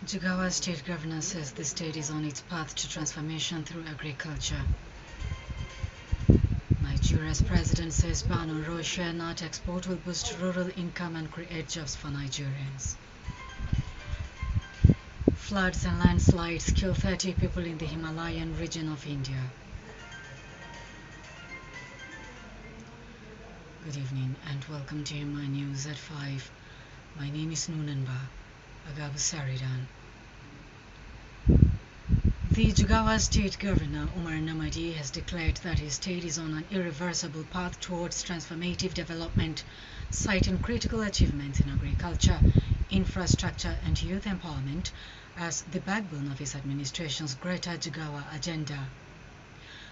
Jigawa State Governor says the state is on its path to transformation through agriculture. Nigeria's president says ban on Russia nut export will boost rural income and create jobs for Nigerians. Floods and landslides kill 30 people in the Himalayan region of India. Good evening and welcome to Himma News at 5. My name is Nunanba, Agabus Eridan. The Jigawa State Governor Umar Namadi has declared that his state is on an irreversible path towards transformative development, citing critical achievements in agriculture, infrastructure and youth empowerment as the backbone of his administration's Greater Jigawa agenda.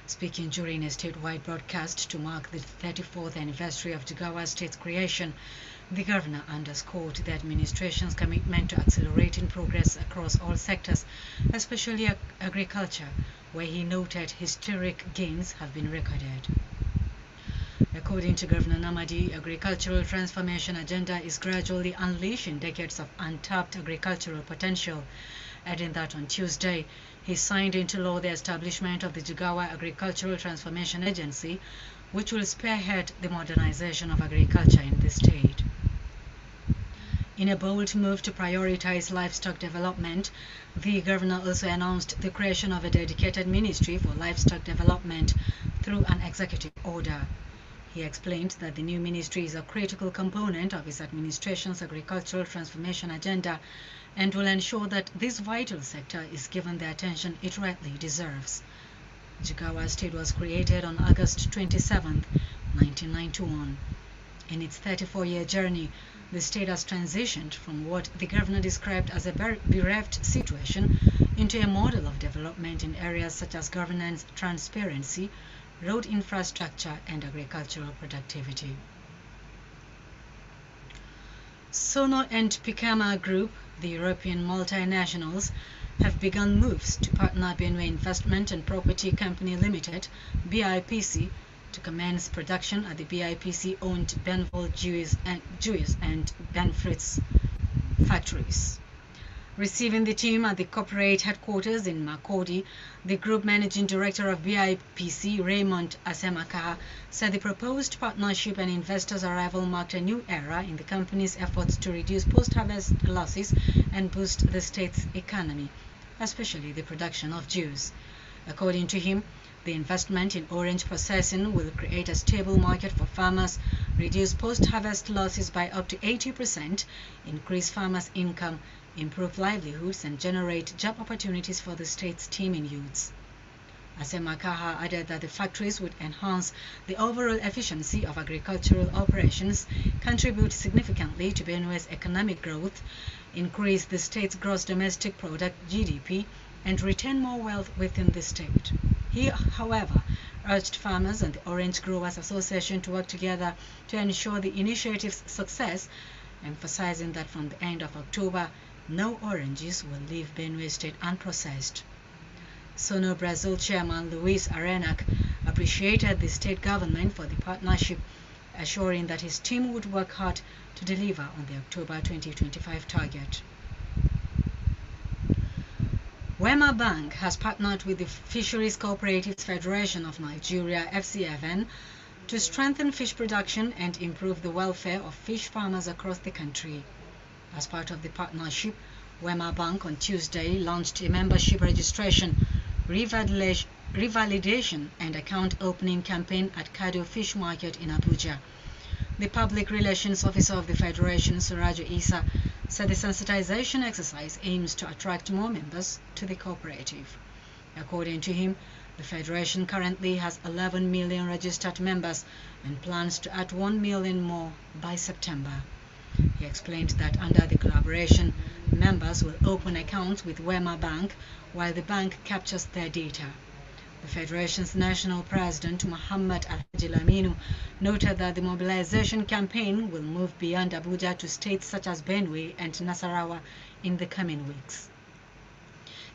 Speaking during a statewide broadcast to mark the 34th anniversary of Jigawa State's creation, the governor underscored the administration's commitment to accelerating progress across all sectors, especially agriculture, where he noted historic gains have been recorded. According to Governor Namadi, agricultural transformation agenda is gradually unleashing decades of untapped agricultural potential, adding that on Tuesday he signed into law the establishment of the Jigawa Agricultural Transformation Agency, which will spearhead the modernization of agriculture in the state. In a bold move to prioritize livestock development, the governor also announced the creation of a dedicated ministry for livestock development through an executive order. He explained that the new ministry is a critical component of his administration's agricultural transformation agenda and will ensure that this vital sector is given the attention it rightly deserves. Jigawa State was created on August 27, 1991. In its 34-year journey, the state has transitioned from what the governor described as a bereft situation into a model of development in areas such as governance, transparency, road infrastructure and agricultural productivity. Sono and Picama Group, the European multinationals, have begun moves to partner Benway Investment and Property Company Limited, BIPC, to commence production at the BIPC-owned Benville Juice and Benfritz factories. Receiving the team at the corporate headquarters in Makurdi, the group managing director of BIPC, Raymond Asemakaha, said the proposed partnership and investors' arrival marked a new era in the company's efforts to reduce post-harvest losses and boost the state's economy, especially the production of juice. According to him, the investment in orange processing will create a stable market for farmers, reduce post-harvest losses by up to 80%, increase farmers' income, improve livelihoods, and generate job opportunities for the state's teeming youths. Asemakaha added that the factories would enhance the overall efficiency of agricultural operations, contribute significantly to Benway's economic growth, increase the state's gross domestic product (GDP), and retain more wealth within the state. He, however, urged farmers and the Orange Growers Association to work together to ensure the initiative's success, emphasizing that from the end of October, no oranges will leave Benway State unprocessed. Sono Brazil chairman Luis Arenac appreciated the state government for the partnership, assuring that his team would work hard to deliver on the October 2025 target. Wema Bank has partnered with the Fisheries Cooperatives Federation of Nigeria (FCFN) to strengthen fish production and improve the welfare of fish farmers across the country. As part of the partnership, Wema Bank on Tuesday launched a membership registration, revalidation and account opening campaign at Kado Fish Market in Abuja. The public relations officer of the Federation, Suraju Isa, said the sensitization exercise aims to attract more members to the cooperative. According to him, the Federation currently has 11 million registered members and plans to add 1 million more by September. He explained that under the collaboration, members will open accounts with Wema Bank while the bank captures their data. The Federation's national president, Muhammad Alhaji Laminu, noted that the mobilization campaign will move beyond Abuja to states such as Benue and Nasarawa in the coming weeks.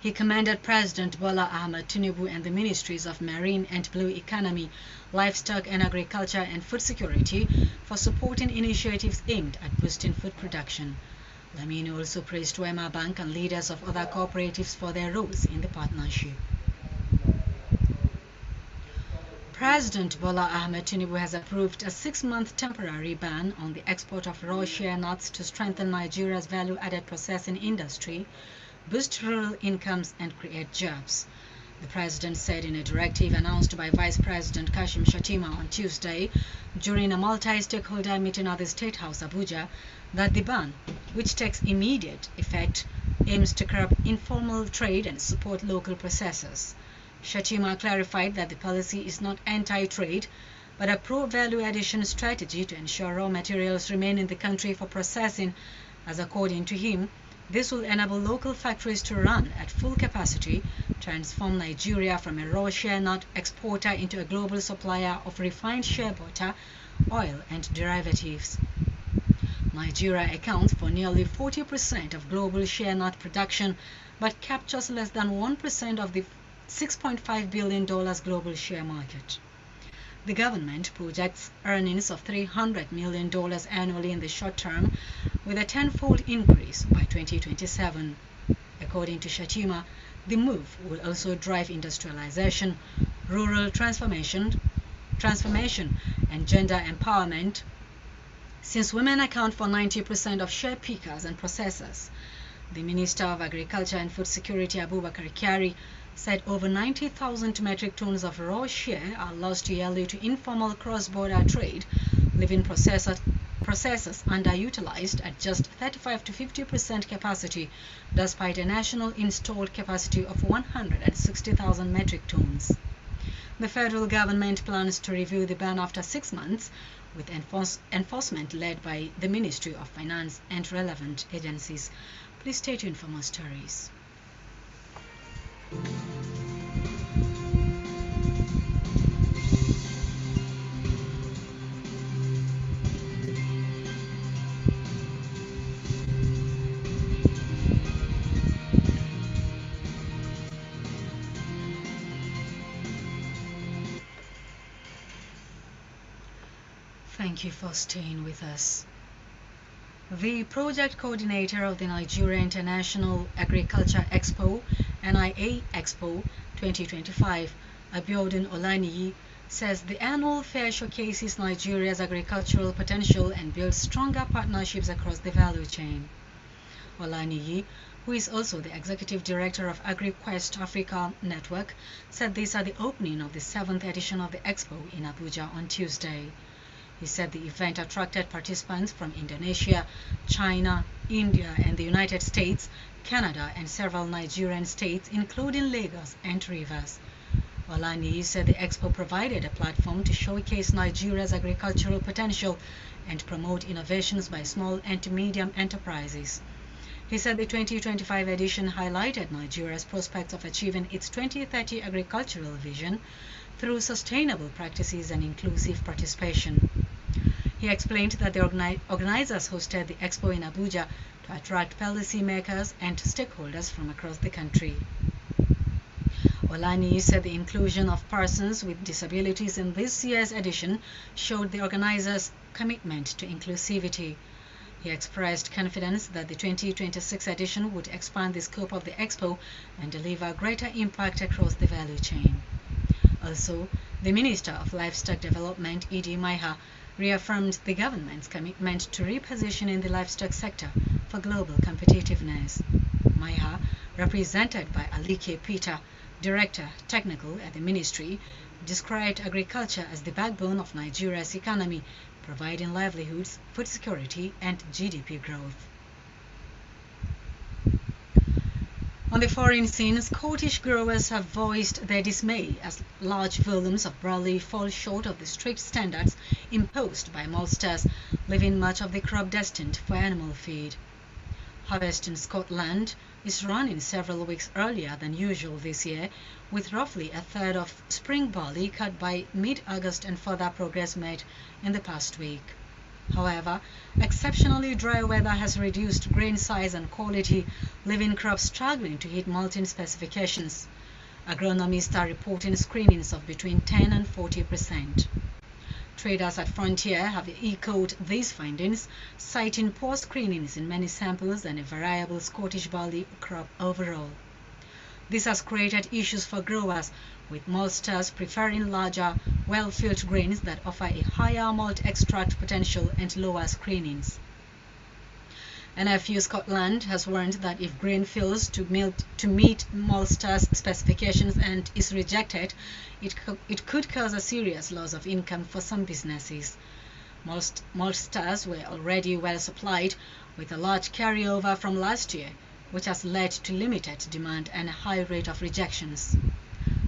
He commended President Bola Ahmed Tinubu and the Ministries of Marine and Blue Economy, Livestock and Agriculture and Food Security for supporting initiatives aimed at boosting food production. Lamine also praised Wema Bank and leaders of other cooperatives for their roles in the partnership. President Bola Ahmed Tinubu has approved a 6-month temporary ban on the export of raw shea nuts to strengthen Nigeria's value-added processing industry, boost rural incomes and create jobs. The president said in a directive announced by Vice President Kashim Shettima on Tuesday during a multi-stakeholder meeting at the State House, Abuja, that the ban, which takes immediate effect, aims to curb informal trade and support local processors. Shettima clarified that the policy is not anti-trade, but a pro-value addition strategy to ensure raw materials remain in the country for processing, as according to him, this will enable local factories to run at full capacity, transform Nigeria from a raw shea nut exporter into a global supplier of refined shea butter, oil and derivatives. Nigeria accounts for nearly 40% of global shea nut production, but captures less than 1% of the $6.5 billion global share market. The government projects earnings of $300 million annually in the short term, with a tenfold increase by 2027. According to Shettima, the move will also drive industrialization, rural transformation, and gender empowerment, since women account for 90% of share pickers and processors. The Minister of Agriculture and Food Security, Abubakar Kyari, said over 90,000 metric tons of raw shea are lost yearly to informal cross-border trade, leaving processors underutilized at just 35 to 50% capacity, despite a national installed capacity of 160,000 metric tons. The federal government plans to review the ban after 6 months, with enforcement led by the Ministry of Finance and relevant agencies. Please stay tuned for more stories. Thank you for staying with us. The project coordinator of the Nigeria International Agriculture Expo, NIA Expo 2025, Abiodun Olaniyi, says the annual fair showcases Nigeria's agricultural potential and builds stronger partnerships across the value chain. Olaniyi, who is also the executive director of AgriQuest Africa Network, said this at the opening of the 7th edition of the Expo in Abuja on Tuesday. He said the event attracted participants from Indonesia, China, India, and the United States, Canada, and several Nigerian states, including Lagos and Rivers. Olaniyi said the expo provided a platform to showcase Nigeria's agricultural potential and promote innovations by small and medium enterprises. He said the 2025 edition highlighted Nigeria's prospects of achieving its 2030 agricultural vision through sustainable practices and inclusive participation. He explained that the organizers hosted the expo in Abuja to attract policymakers and stakeholders from across the country. Olaniyi said the inclusion of persons with disabilities in this year's edition showed the organizers' commitment to inclusivity. He expressed confidence that the 2026 edition would expand the scope of the expo and deliver greater impact across the value chain. Also, the Minister of Livestock Development, Idi Maiha, reaffirmed the government's commitment to repositioning the livestock sector for global competitiveness. Maiha, represented by Alike Peter, Director Technical at the Ministry, described agriculture as the backbone of Nigeria's economy, providing livelihoods, food security, and GDP growth. On the foreign scene, Scottish growers have voiced their dismay as large volumes of barley fall short of the strict standards imposed by maltsters, leaving much of the crop destined for animal feed. Harvest in Scotland is running several weeks earlier than usual this year, with roughly a third of spring barley cut by mid-August and further progress made in the past week. However, exceptionally dry weather has reduced grain size and quality, leaving crops struggling to hit malting specifications. Agronomists are reporting screenings of between 10 and 40%. Traders at Frontier have echoed these findings, citing poor screenings in many samples and a variable Scottish barley crop overall. This has created issues for growers, with maltsters preferring larger, well-filled grains that offer a higher malt extract potential and lower screenings. NFU Scotland has warned that if grain fails to meet maltsters' specifications and is rejected, it could cause a serious loss of income for some businesses. Maltsters were already well supplied, with a large carryover from last year, which has led to limited demand and a high rate of rejections.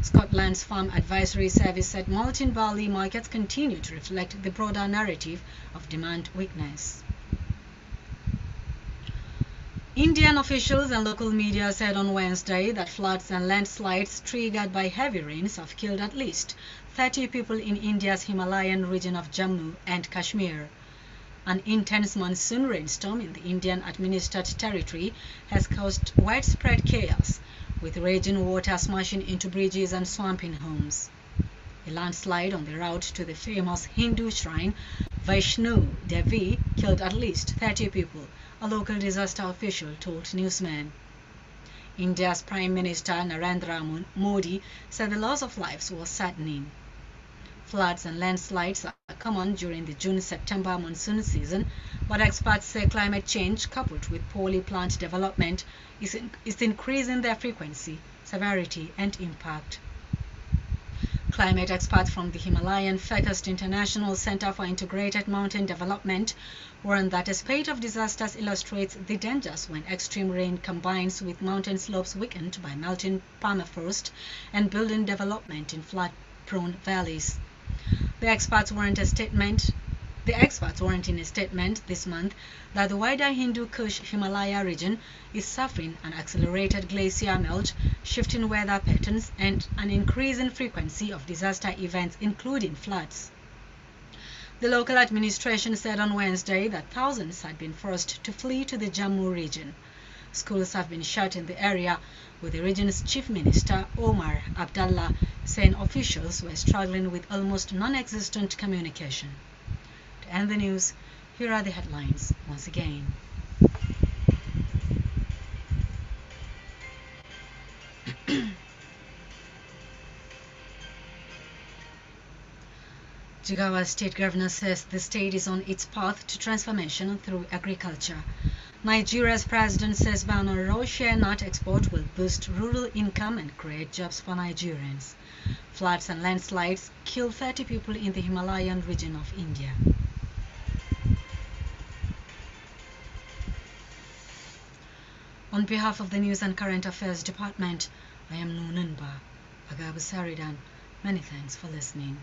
Scotland's Farm Advisory Service said malting barley markets continue to reflect the broader narrative of demand weakness. Indian officials and local media said on Wednesday that floods and landslides triggered by heavy rains have killed at least 30 people in India's Himalayan region of Jammu and Kashmir. An intense monsoon rainstorm in the Indian-administered territory has caused widespread chaos, with raging water smashing into bridges and swamping homes. A landslide on the route to the famous Hindu shrine Vaishno Devi killed at least 30 people, a local disaster official told newsmen. India's Prime Minister Narendra Modi said the loss of lives was saddening. Floods and landslides are common during the June-September monsoon season, but experts say climate change, coupled with poorly planned development, is increasing their frequency, severity, and impact. Climate experts from the Himalayan-focused International Center for Integrated Mountain Development warn that a spate of disasters illustrates the dangers when extreme rain combines with mountain slopes weakened by melting permafrost and building development in flood-prone valleys. The experts warned in a statement this month that the wider Hindu Kush Himalaya region is suffering an accelerated glacier melt, shifting weather patterns, and an increasing frequency of disaster events, including floods. The local administration said on Wednesday that thousands had been forced to flee to the Jammu region. Schools have been shut in the area, with the region's chief minister, Omar Abdallah, saying officials were struggling with almost non-existent communication. To end the news, here are the headlines once again. Jigawa State Governor says the state is on its path to transformation through agriculture. Nigeria's president says ban on raw shea nut export will boost rural income and create jobs for Nigerians. Floods and landslides kill 30 people in the Himalayan region of India. On behalf of the News and Current Affairs Department, I am Nunanba Agabus Eridan. Many thanks for listening.